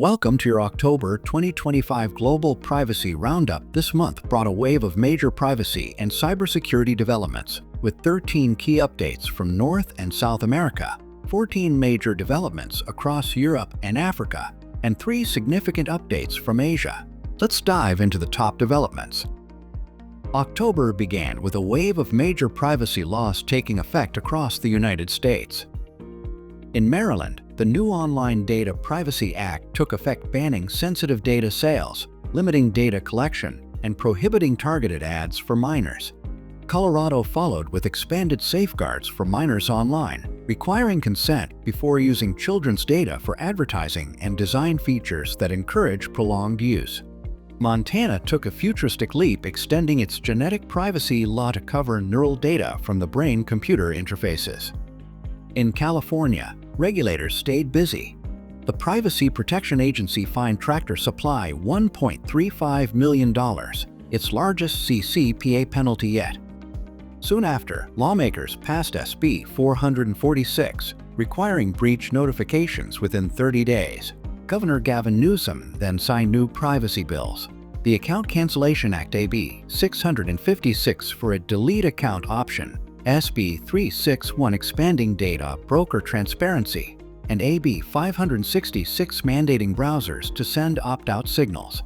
Welcome to your October 2025 Global Privacy Roundup. This month brought a wave of major privacy and cybersecurity developments, with 13 key updates from North and South America, 14 major developments across Europe and Africa, and 3 significant updates from Asia. Let's dive into the top developments. October began with a wave of major privacy laws taking effect across the United States. In Maryland, the new Online Data Privacy Act took effect, banning sensitive data sales, limiting data collection, and prohibiting targeted ads for minors. Colorado followed with expanded safeguards for minors online, requiring consent before using children's data for advertising and design features that encourage prolonged use. Montana took a futuristic leap, extending its genetic privacy law to cover neural data from the brain-computer interfaces. In California, regulators stayed busy. The Privacy Protection Agency fined Tractor Supply $1.35 million, its largest CCPA penalty yet. Soon after, lawmakers passed SB 446, requiring breach notifications within 30 days. Governor Gavin Newsom then signed new privacy bills. The Account Cancellation Act AB 656 for a delete account option, SB 361 expanding data broker transparency, and AB 566 mandating browsers to send opt-out signals.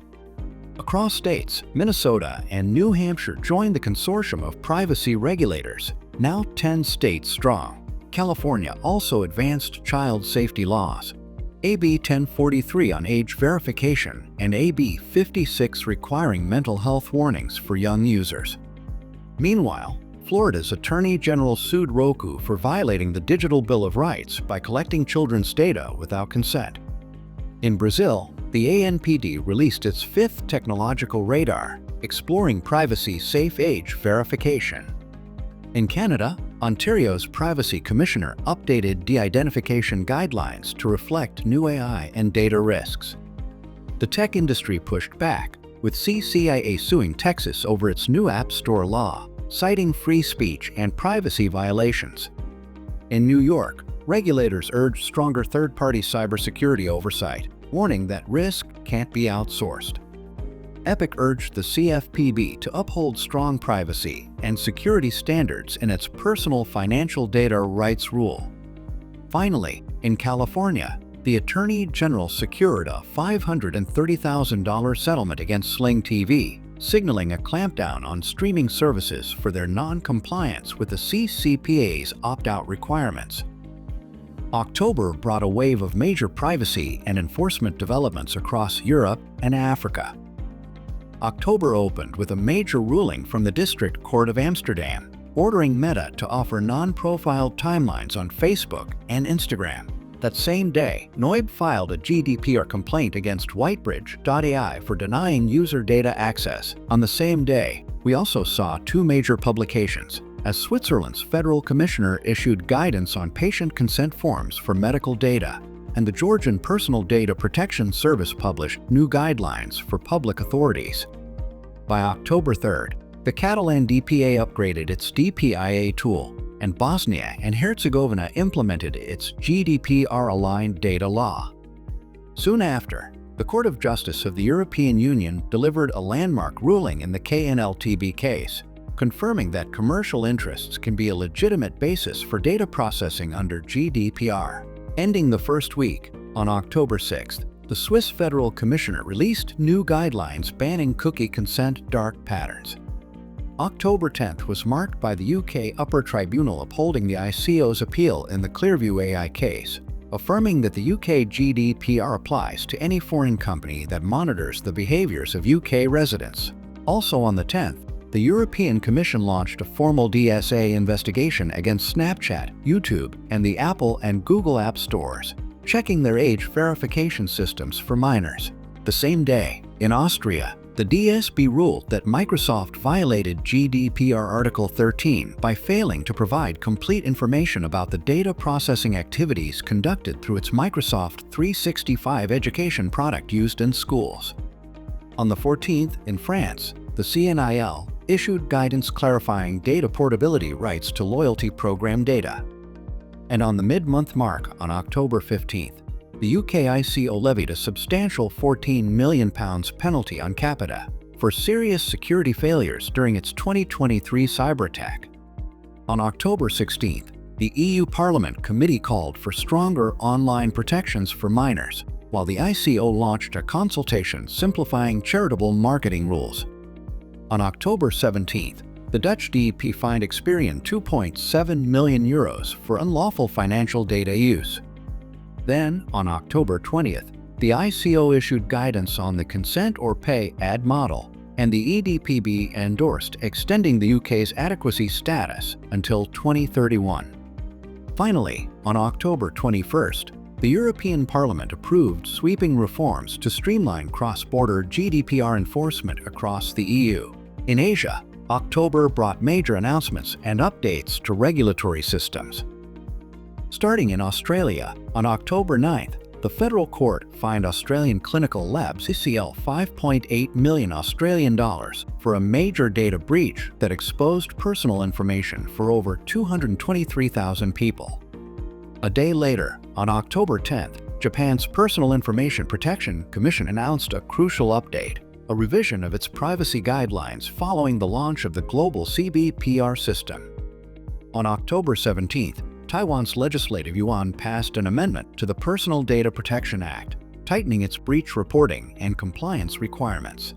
Across states, Minnesota and New Hampshire joined the consortium of privacy regulators, now 10 states strong. California also advanced child safety laws. AB 1043 on age verification and AB 56 requiring mental health warnings for young users. Meanwhile, Florida's Attorney General sued Roku for violating the Digital Bill of Rights by collecting children's data without consent. In Brazil, the ANPD released its 5th technological radar, exploring privacy-safe age verification. In Canada, Ontario's Privacy Commissioner updated de-identification guidelines to reflect new AI and data risks. The tech industry pushed back, with CCPA suing Texas over its new App Store law, citing free speech and privacy violations. In New York, regulators urged stronger third-party cybersecurity oversight, warning that risk can't be outsourced. Epic urged the CFPB to uphold strong privacy and security standards in its personal financial data rights rule. Finally, in California, the Attorney General secured a $530,000 settlement against Sling TV, signaling a clampdown on streaming services for their non-compliance with the CCPA's opt-out requirements. October brought a wave of major privacy and enforcement developments across Europe and Africa. October opened with a major ruling from the District Court of Amsterdam, ordering Meta to offer non-profiled timelines on Facebook and Instagram. That same day, NOIB filed a GDPR complaint against Whitebridge.ai for denying user data access. On the same day, we also saw 2 major publications, as Switzerland's federal commissioner issued guidance on patient consent forms for medical data, and the Georgian Personal Data Protection Service published new guidelines for public authorities. By October 3rd, the Catalan DPA upgraded its DPIA tool, and Bosnia and Herzegovina implemented its GDPR-aligned data law. Soon after, the Court of Justice of the European Union delivered a landmark ruling in the CNIL case, confirming that commercial interests can be a legitimate basis for data processing under GDPR. Ending the first week, on October 6th, the Swiss Federal Commissioner released new guidelines banning cookie consent dark patterns. October 10th was marked by the UK Upper Tribunal upholding the ICO's appeal in the Clearview AI case, affirming that the UK GDPR applies to any foreign company that monitors the behaviors of UK residents. Also on the 10th, the European Commission launched a formal DSA investigation against Snapchat, YouTube, and the Apple and Google App Stores, checking their age verification systems for minors. The same day, in Austria, the DSB ruled that Microsoft violated GDPR Article 13 by failing to provide complete information about the data processing activities conducted through its Microsoft 365 education product used in schools. On the 14th, in France, the CNIL issued guidance clarifying data portability rights to loyalty program data. And on the mid-month mark on October 15th, the UK ICO levied a substantial £14 million penalty on Capita for serious security failures during its 2023 cyberattack. On October 16th, the EU Parliament Committee called for stronger online protections for minors, while the ICO launched a consultation simplifying charitable marketing rules. On October 17th, the Dutch DEP fined Experian €2.7 million for unlawful financial data use. Then, on October 20th, the ICO issued guidance on the consent or pay ad model, and the EDPB endorsed extending the UK's adequacy status until 2031. Finally, on October 21st, the European Parliament approved sweeping reforms to streamline cross-border GDPR enforcement across the EU. In Asia, October brought major announcements and updates to regulatory systems. Starting in Australia, on October 9th, the Federal Court fined Australian Clinical Labs CCL $5.8 million for a major data breach that exposed personal information for over 223,000 people. A day later, on October 10th, Japan's Personal Information Protection Commission announced a crucial update, a revision of its privacy guidelines following the launch of the global CPPA system. On October 17th, Taiwan's Legislative Yuan passed an amendment to the Personal Data Protection Act, tightening its breach reporting and compliance requirements.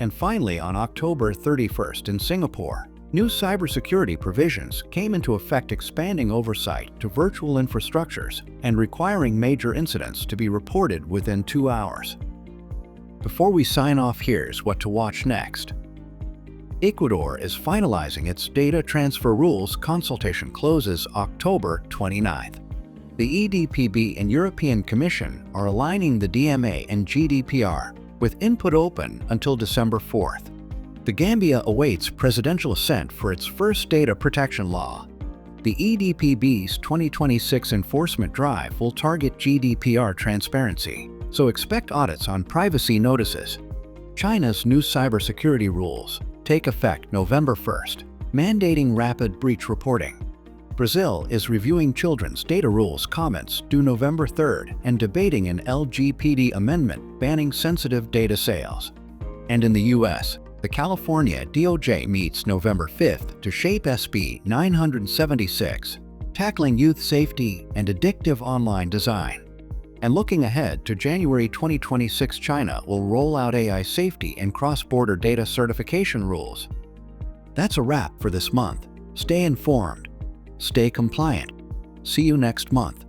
And finally, on October 31st in Singapore, new cybersecurity provisions came into effect, expanding oversight to virtual infrastructures and requiring major incidents to be reported within 2 hours. Before we sign off, here's what to watch next. Ecuador is finalizing its data transfer rules. Consultation closes October 29th. The EDPB and European Commission are aligning the DMA and GDPR, with input open until December 4th. The Gambia awaits presidential assent for its first data protection law. The EDPB's 2026 enforcement drive will target GDPR transparency, so expect audits on privacy notices. China's new cybersecurity rules take effect November 1st, mandating rapid breach reporting. Brazil is reviewing children's data rules comments due November 3rd and debating an LGPD amendment banning sensitive data sales. And in the US, the California DOJ meets November 5th to shape SB 976, tackling youth safety and addictive online design. And looking ahead to January 2026, China will roll out AI safety and cross-border data certification rules. That's a wrap for this month. Stay informed. Stay compliant. See you next month.